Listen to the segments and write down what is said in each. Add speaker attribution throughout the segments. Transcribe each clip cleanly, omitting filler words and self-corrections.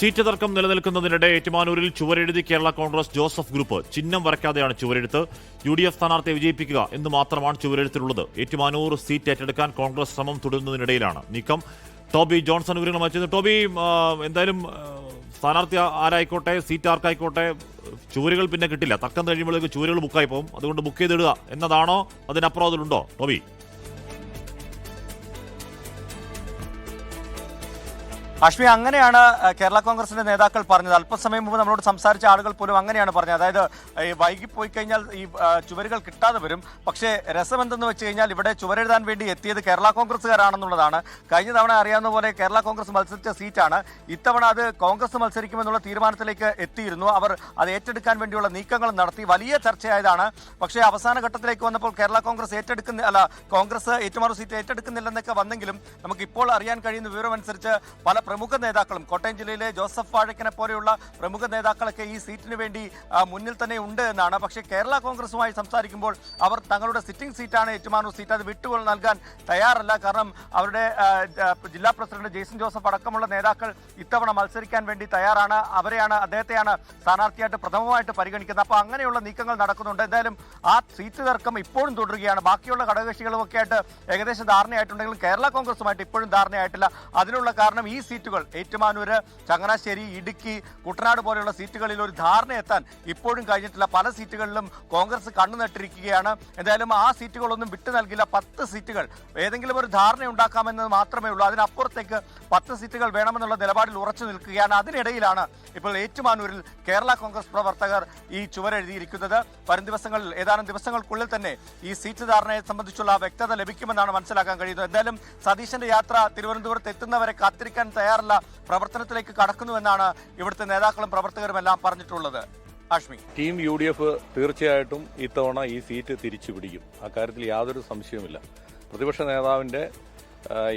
Speaker 1: Seat തർക്കം നിലനിൽക്കുന്നതിനിടെ ഏറ്റുമാനൂരിൽ ചുവരെഴുതി Kerala Congress Joseph group ചിഹ്നം വരയ്ക്കാതെയാണ് ചുവരെഴുത്ത്. UDF സ്ഥാനാർത്ഥിയെ വിജയിപ്പിക്കുക എന്ന് മാത്രമാണ് ചുവരെഴുത്തിലുള്ളത്. ഏറ്റുമാനൂർ സീറ്റ് ഏറ്റെടുക്കാൻ കോൺഗ്രസ് ശ്രമം തുടരുന്നതിനിടയിലാണ് നീക്കം. ടോബി ജോൺസൺ വിവരങ്ങൾ വായിച്ചത്. ടോബി, എന്തായാലും സ്ഥാനാർത്ഥി ആരായിക്കോട്ടെ, സീറ്റ് ആർക്കായിക്കോട്ടെ, ചുവരുകൾ പിന്നെ കിട്ടില്ല. തക്കം കഴിയുമ്പോഴേക്ക് ചുവരുകൾ ബുക്കായി പോകും. അതുകൊണ്ട് ബുക്ക് ചെയ്തിടുക എന്നതാണോ, അതിനപ്പുറം അതിലുണ്ടോ ടോബി?
Speaker 2: അശ്വി, അങ്ങനെയാണ് കേരള കോൺഗ്രസിന്റെ നേതാക്കൾ പറഞ്ഞത്. അല്പസമയം മുമ്പ് നമ്മളോട് സംസാരിച്ച ആളുകൾ പോലും അങ്ങനെയാണ് പറഞ്ഞത്. അതായത് വൈകിപ്പോയി കഴിഞ്ഞാൽ ഈ ചുവരുകൾ കിട്ടാതെ വരും. പക്ഷേ രസമെന്തെന്ന് വെച്ച് കഴിഞ്ഞാൽ ഇവിടെ ചുവരെഴുതാൻ വേണ്ടി എത്തിയത് കേരള കോൺഗ്രസ്സുകാരാണെന്നുള്ളതാണ്. കഴിഞ്ഞ തവണ അറിയാവുന്ന പോലെ കേരള കോൺഗ്രസ് മത്സരിച്ച സീറ്റാണ്. ഇത്തവണ അത് കോൺഗ്രസ് മത്സരിക്കുമെന്നുള്ള തീരുമാനത്തിലേക്ക് എത്തിയിരുന്നു. അവർ അത് ഏറ്റെടുക്കാൻ വേണ്ടിയുള്ള നീക്കങ്ങൾ നടത്തി. വലിയ ചർച്ചയായതാണ്. പക്ഷേ അവസാന ഘട്ടത്തിലേക്ക് വന്നപ്പോൾ കേരള കോൺഗ്രസ് കോൺഗ്രസ് ഏറ്റുമാനൂർ സീറ്റ് ഏറ്റെടുക്കുന്നില്ലെന്നൊക്കെ വന്നെങ്കിലും നമുക്കിപ്പോൾ അറിയാൻ കഴിയുന്ന വിവരമനുസരിച്ച് പല പ്രമുഖ നേതാക്കളും, കോട്ടയം ജില്ലയിലെ ജോസഫ് വാഴക്കനെ പോലെയുള്ള പ്രമുഖ നേതാക്കളൊക്കെ ഈ സീറ്റിന് വേണ്ടി മുന്നിൽ തന്നെ ഉണ്ട് എന്നാണ്. പക്ഷേ കേരള കോൺഗ്രസുമായി സംസാരിക്കുമ്പോൾ അവർ തങ്ങളുടെ സിറ്റിംഗ് സീറ്റാണ് ഏറ്റുമാനൂർ സീറ്റ്, അത് വിട്ടുകൊൾ നൽകാൻ തയ്യാറല്ല. കാരണം അവരുടെ ജില്ലാ പ്രസിഡന്റ് ജെയ്സൺ ജോസഫ് അടക്കമുള്ള നേതാക്കൾ ഇത്തവണ മത്സരിക്കാൻ വേണ്ടി തയ്യാറാണ്. അദ്ദേഹത്തെയാണ് സ്ഥാനാർത്ഥിയായിട്ട് പ്രഥമമായിട്ട് പരിഗണിക്കുന്നത്. അപ്പോൾ അങ്ങനെയുള്ള നീക്കങ്ങൾ നടക്കുന്നുണ്ട്. എന്തായാലും ആ സീറ്റ് തർക്കം ഇപ്പോഴും തുടരുകയാണ്. ബാക്കിയുള്ള ഘടകകക്ഷികളും ഒക്കെ ആയിട്ട് ഏകദേശം ധാരണയായിട്ടുണ്ടെങ്കിലും കേരള കോൺഗ്രസുമായിട്ട് ഇപ്പോഴും ധാരണയായിട്ടില്ല. അതിനുള്ള കാരണം ഈ സീറ്റുകൾ ഏറ്റുമാനൂര്, ചങ്ങനാശ്ശേരി, ഇടുക്കി, കുട്ടനാട് പോലെയുള്ള സീറ്റുകളിൽ ഒരു ധാരണ എത്താൻ ഇപ്പോഴും കഴിഞ്ഞിട്ടില്ല. പല സീറ്റുകളിലും കോൺഗ്രസ് കണ്ണു നട്ടിരിക്കുകയാണ്. എന്തായാലും ആ സീറ്റുകളൊന്നും വിട്ടു നൽകില്ല. 10 സീറ്റുകൾ ഏതെങ്കിലും ഒരു ധാരണ ഉണ്ടാക്കാമെന്നത് മാത്രമേ ഉള്ളൂ. അതിനപ്പുറത്തേക്ക് 10 സീറ്റുകൾ വേണമെന്നുള്ള നിലപാടിൽ ഉറച്ചു നിൽക്കുകയാണ്. അതിനിടയിലാണ് ഇപ്പോൾ ഏറ്റുമാനൂരിൽ കേരള കോൺഗ്രസ് പ്രവർത്തകർ ഈ ചുവരെഴുതിയിരിക്കുന്നത്. വരും ദിവസങ്ങളിൽ, ഏതാനും ദിവസങ്ങൾക്കുള്ളിൽ തന്നെ ഈ സീറ്റ് ധാരണയെ സംബന്ധിച്ചുള്ള വ്യക്തത ലഭിക്കുമെന്നാണ് മനസ്സിലാക്കാൻ കഴിയുന്നത്. എന്തായാലും സതീശന്റെ യാത്ര തിരുവനന്തപുരത്ത് എത്തുന്നവരെ കാത്തിരിക്കാൻ തയ്യാറല്ല, പ്രവർത്തനത്തിലേക്ക് കടക്കുന്നുവെന്നാണ് ഇവിടുത്തെ നേതാക്കളും പ്രവർത്തകരും എല്ലാം പറഞ്ഞിട്ടുള്ളത്. ആഷ്മി,
Speaker 3: ടീം UDF തീർച്ചയായിട്ടും ഇത്തവണ ഈ സീറ്റ് തിരിച്ചു പിടിക്കും. അക്കാര്യത്തിൽ യാതൊരു സംശയവുമില്ല. പ്രതിപക്ഷ നേതാവിന്റെ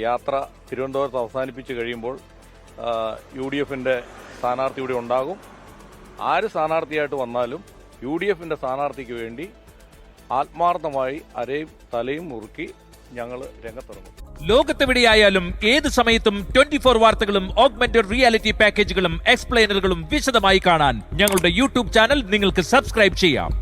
Speaker 3: യാത്ര തിരുവനന്തപുരത്ത് അവസാനിപ്പിച്ച് കഴിയുമ്പോൾ UDFന്റെ സ്ഥാനാർത്ഥി ഇവിടെ ഉണ്ടാകും. ആര് സ്ഥാനാർത്ഥിയായിട്ട് വന്നാലും UDFന്റെ സ്ഥാനാർത്ഥിക്ക് വേണ്ടി ആത്മാർത്ഥമായി അരയും തലയും മുറുക്കി ഞങ്ങൾ രംഗത്തിറങ്ങും.
Speaker 4: ലോകത്തെവിടെയായാലും ഏത് സമയത്തും 24 വാർത്തകളും ഓഗ്മെന്റഡ് റിയാലിറ്റി പാക്കേജുകളും എക്സ്പ്ലെയിനറുകളും വിശദമായി കാണാൻ ഞങ്ങളുടെ YouTube ചാനൽ നിങ്ങൾക്ക് സബ്സ്ക്രൈബ് ചെയ്യാം.